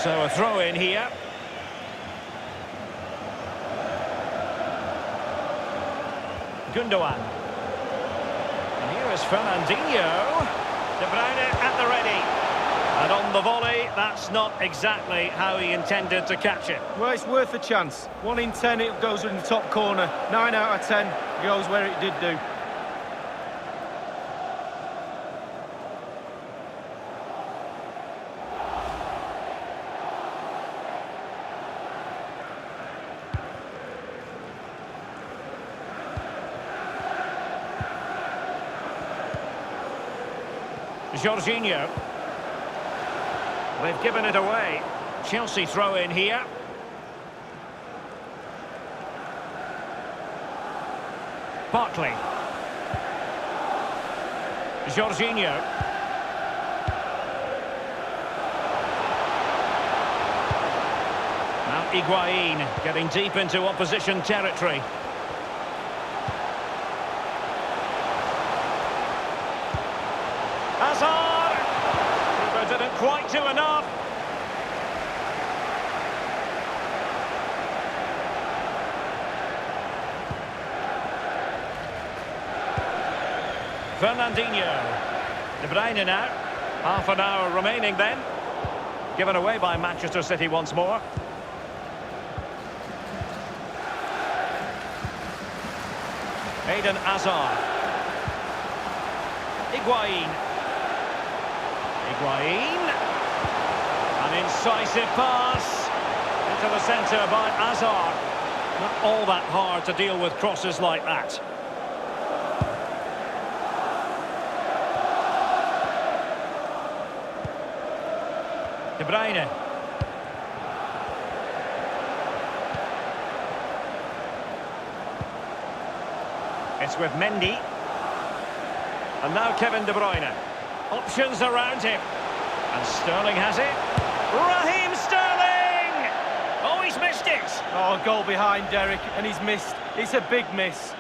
So a throw in here. Gundogan. And here is Fernandinho. De Bruyne at the ready. And on the volley, that's not exactly how he intended to catch it.
Well, it's worth a chance. 1 in 10, it goes in the top corner. 9 out of 10 goes where it did do.
Jorginho. They've given it away. Chelsea throw in here. Barkley. Jorginho. Now Higuain getting deep into opposition territory. Hazard! But didn't quite do enough. Fernandinho. De Bruyne now. Half an hour remaining then. Given away by Manchester City once more. Eden Hazard. Higuain. Higuain. An incisive pass. Into the centre by Hazard. Not all that hard to deal with crosses like that. De Bruyne. It's with Mendy. And now Kevin De Bruyne. Options around him. And Sterling has it. Raheem Sterling! Oh, he's missed it!
Oh, goal behind Derek, and he's missed. It's a big miss.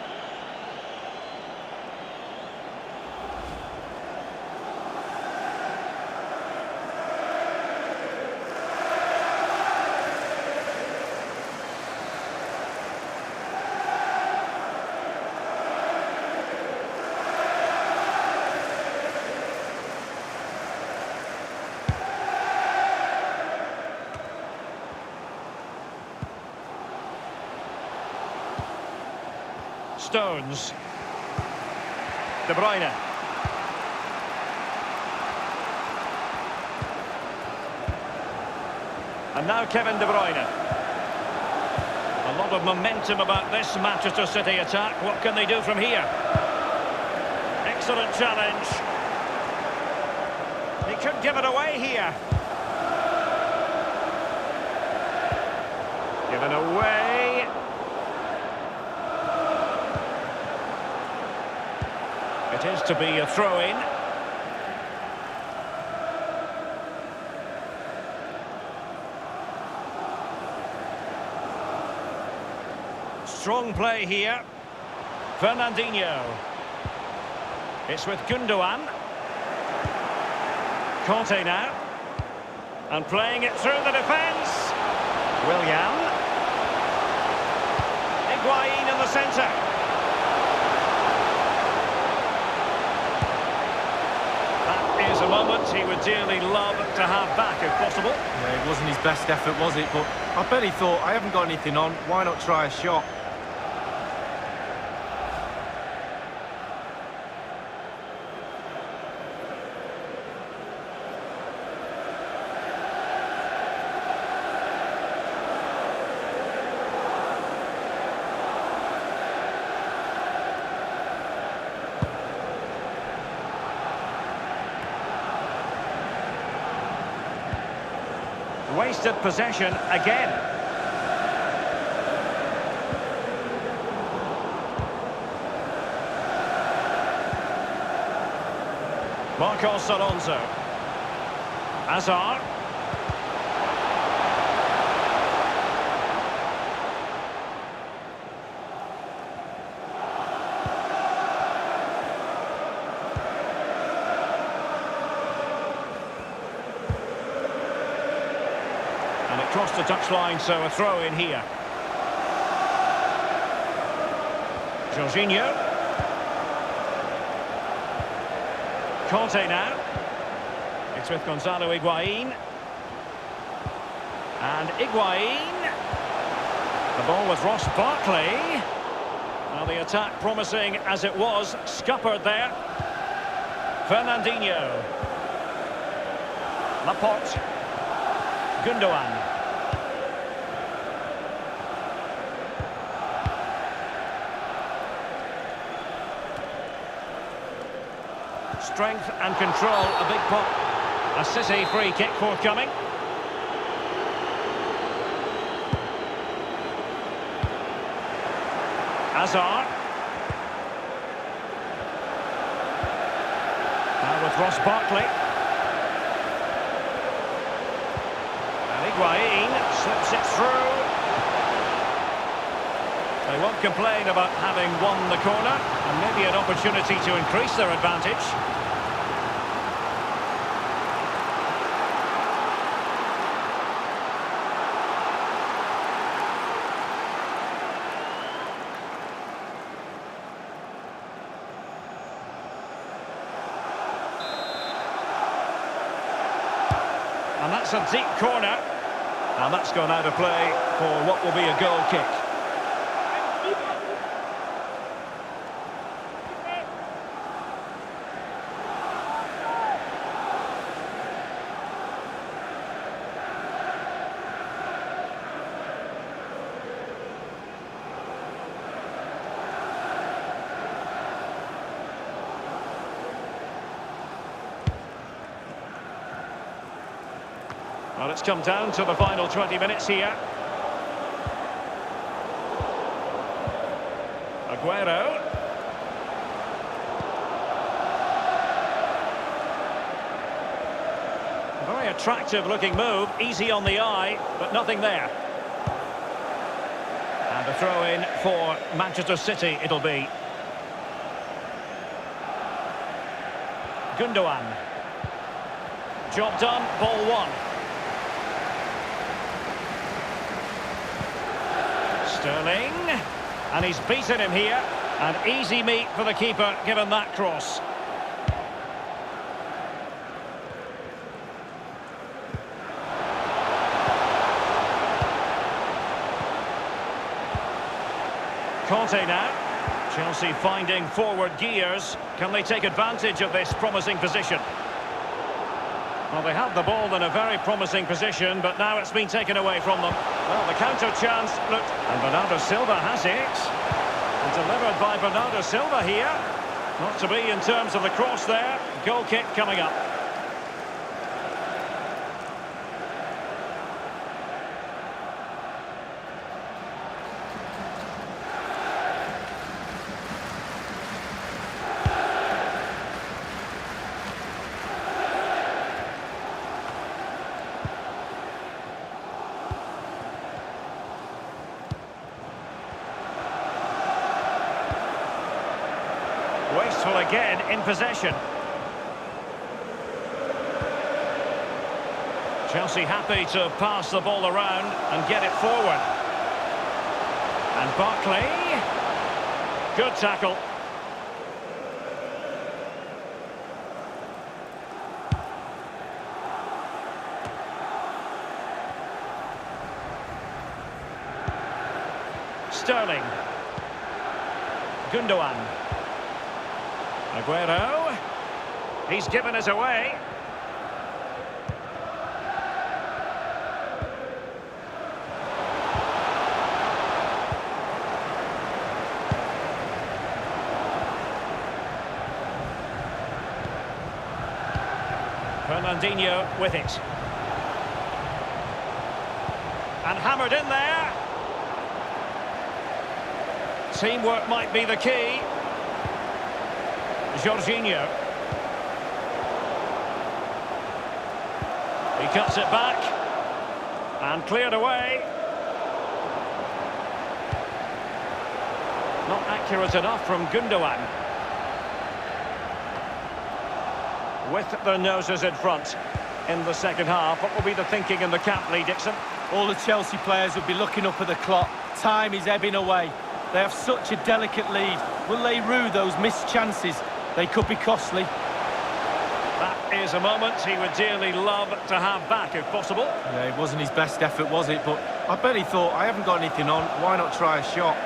Stones. De Bruyne. And now Kevin De Bruyne. A lot of momentum about this Manchester City attack. What can they do from here? Excellent challenge. He could give it away here. Given away. It is to be a throw-in. Strong play here. Fernandinho. It's with Gundogan. Conte now. And playing it through the defence. Willian. Higuain in the centre. he would dearly love to have back if possible.
Yeah, it wasn't his best effort, was it? But I bet he thought, I haven't got anything on, why not try a shot?
Wasted possession again. Marcos Alonso. Hazard. And it crossed the touchline, so a throw in here. Jorginho. Conte now. It's with Gonzalo Higuain. And Higuain. The ball with Ross Barkley. Well, the attack promising as it was, scuppered there. Fernandinho. Laporte. Gundogan. Strength and control, a big pop. A City free kick forthcoming. Hazard. Now with Ross Barkley. And Higuain slips it through. They won't complain about having won the corner, and maybe an opportunity to increase their advantage. And that's a deep corner. And that's gone out of play for what will be a goal kick. Well, it's come down to the final 20 minutes here. Aguero. A very attractive looking move, easy on the eye, but nothing there. And a throw in for Manchester City it'll be. Gundogan. Job done, ball one. Sterling, and he's beaten him here. An easy meet for the keeper, given that cross. Conte now. Chelsea finding forward gears. Can they take advantage of this promising position? Well, they had the ball in a very promising position, but now it's been taken away from them. Well, the counter chance looked... And Bernardo Silva has it. And delivered by Bernardo Silva here. Not to be in terms of the cross there. Goal kick coming up. Wasteful again in possession. Chelsea happy to pass the ball around and get it forward. And Barkley. Good tackle. Sterling. Gundogan. Aguero. He's given us away. Fernandinho with it. And hammered in there. Teamwork might be the key. Jorginho. He cuts it back. And cleared away. Not accurate enough from Gundogan. With their noses in front in the second half. What will be the thinking in the camp, Lee Dixon?
All the Chelsea players will be looking up at the clock. Time is ebbing away. They have such a delicate lead. Will they rue those missed chances? They could be costly.
That is a moment he would dearly love to have back, if possible.
Yeah, it wasn't his best effort, was it? But I bet he thought, I haven't got anything on, why not try a shot?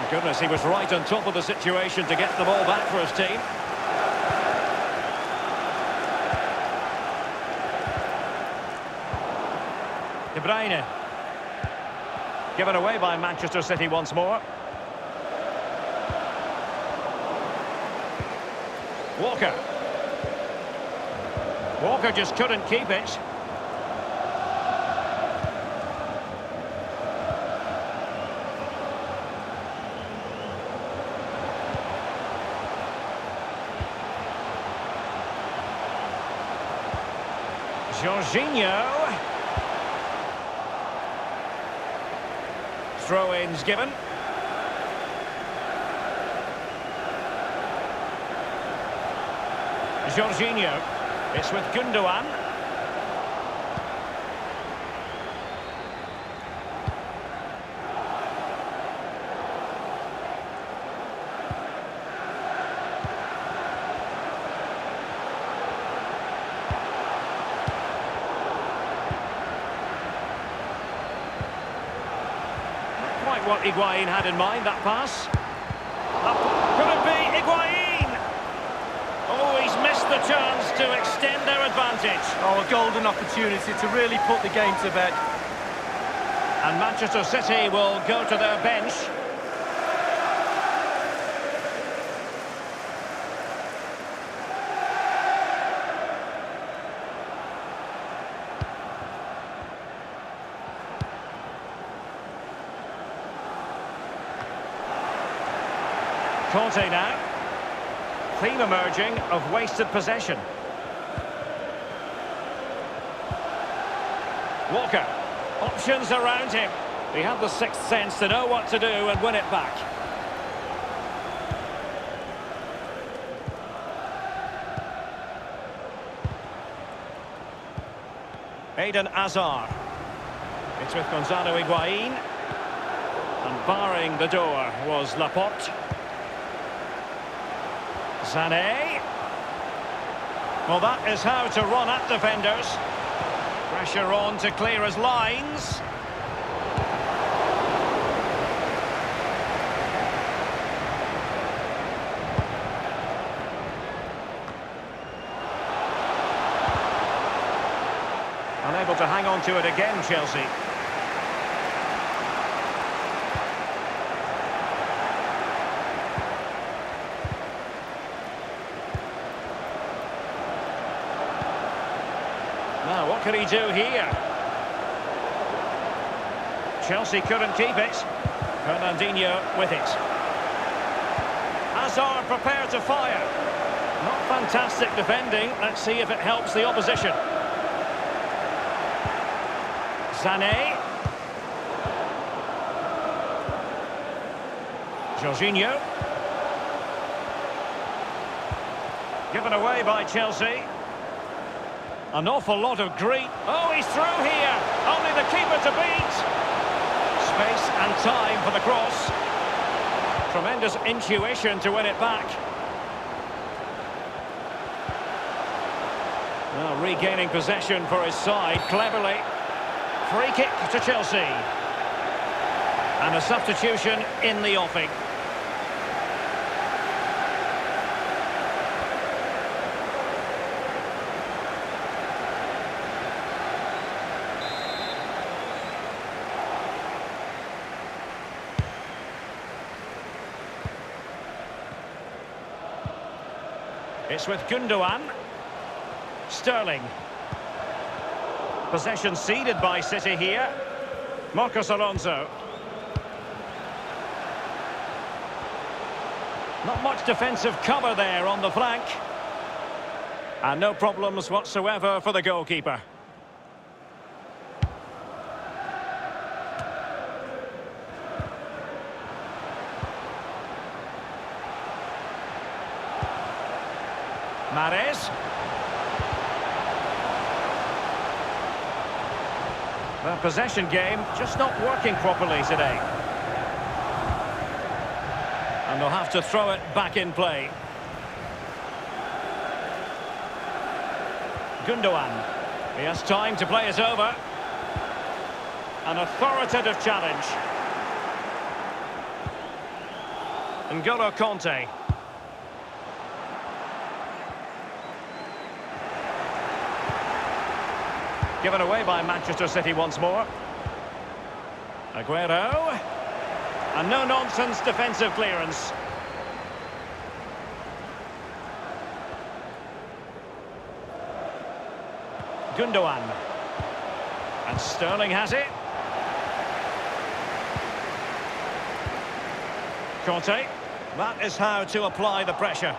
Goodness, he was right on top of the situation to get the ball back for his team. De Bruyne. Given away by Manchester City once more. Walker. Walker just couldn't keep it. Jorginho. Throw-ins given. Jorginho. It's with Gundogan. What Higuain had in mind, that pass. Could it be Higuain? Oh, he's missed the chance to extend their advantage.
Oh, a golden opportunity to really put the game to bed.
And Manchester City will go to their bench. Conte now. Theme emerging of wasted possession. Walker. Options around him. He had the sixth sense to know what to do and win it back. Eden Hazard. It's with Gonzalo Higuain. And barring the door was Laporte. Sané. Well, that is how to run at defenders. Pressure on to clear his lines. Unable to hang on to it again, Chelsea. Now, what can he do here? Chelsea couldn't keep it. Fernandinho with it. Hazard prepared to fire. Not fantastic defending. Let's see if it helps the opposition. Sané. Jorginho. Given away by Chelsea. An awful lot of greed. Oh, he's through here. Only the keeper to beat. Space and time for the cross. Tremendous intuition to win it back. Now regaining possession for his side cleverly. Free kick to Chelsea. And a substitution in the offing. It's with Gundogan. Sterling. Possession ceded by City here. Marcos Alonso. Not much defensive cover there on the flank. And no problems whatsoever for the goalkeeper. Mahrez. The possession game just not working properly today. And they'll have to throw it back in play. Gundogan. He has time to play it over. An authoritative challenge. N'Golo Kanté. Given away by Manchester City once more. Aguero. A no-nonsense defensive clearance. Gundogan. And Sterling has it. Kanté. That is how to apply the pressure.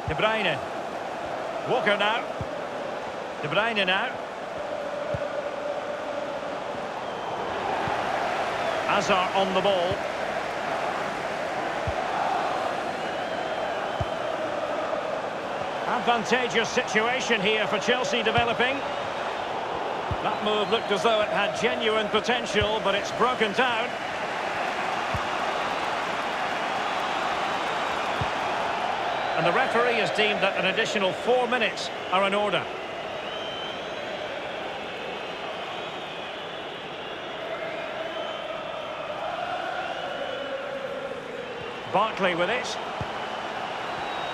De Bruyne. Walker now. De Bruyne now. Hazard on the ball. Advantageous situation here for Chelsea developing. That move looked as though it had genuine potential, but it's broken down. And the referee has deemed that an additional 4 minutes are in order. Barkley with it.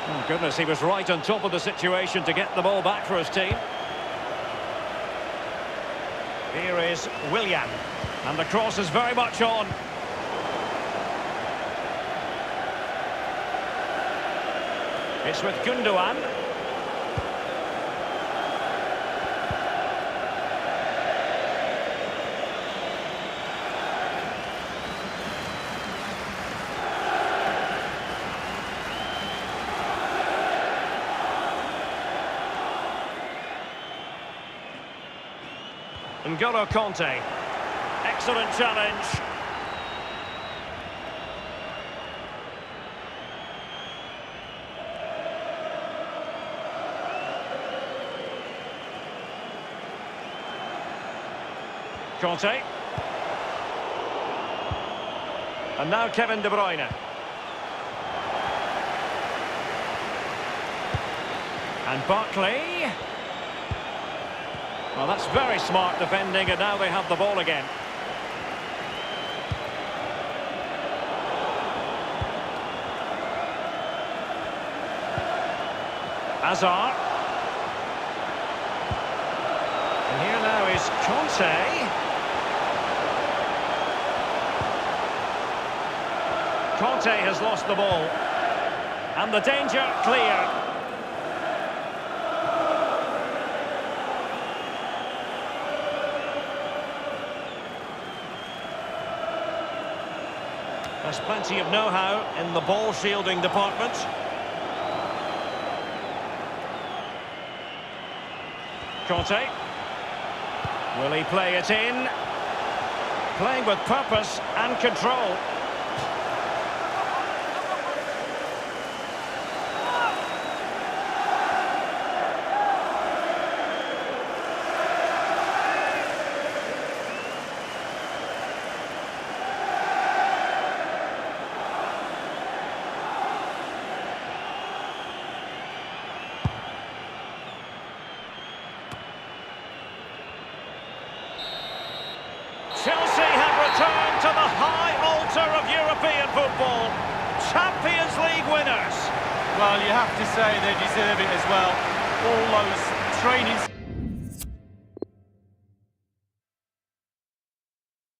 Oh goodness, he was right on top of the situation to get the ball back for his team. Here is Willian. And the cross is very much on. It's with Gundogan. N'Golo Kanté. Excellent challenge. Kanté. And now Kevin De Bruyne. And Barkley. Well, that's very smart defending, and now they have the ball again. Hazard. And here now is Kanté. Kanté has lost the ball. And the danger clear. There's plenty of know-how in the ball shielding department. Kanté. Will he play it in? Playing with purpose and control. return to the high altar of European football. Champions League winners.
Well, you have to say they deserve it as well. All those training...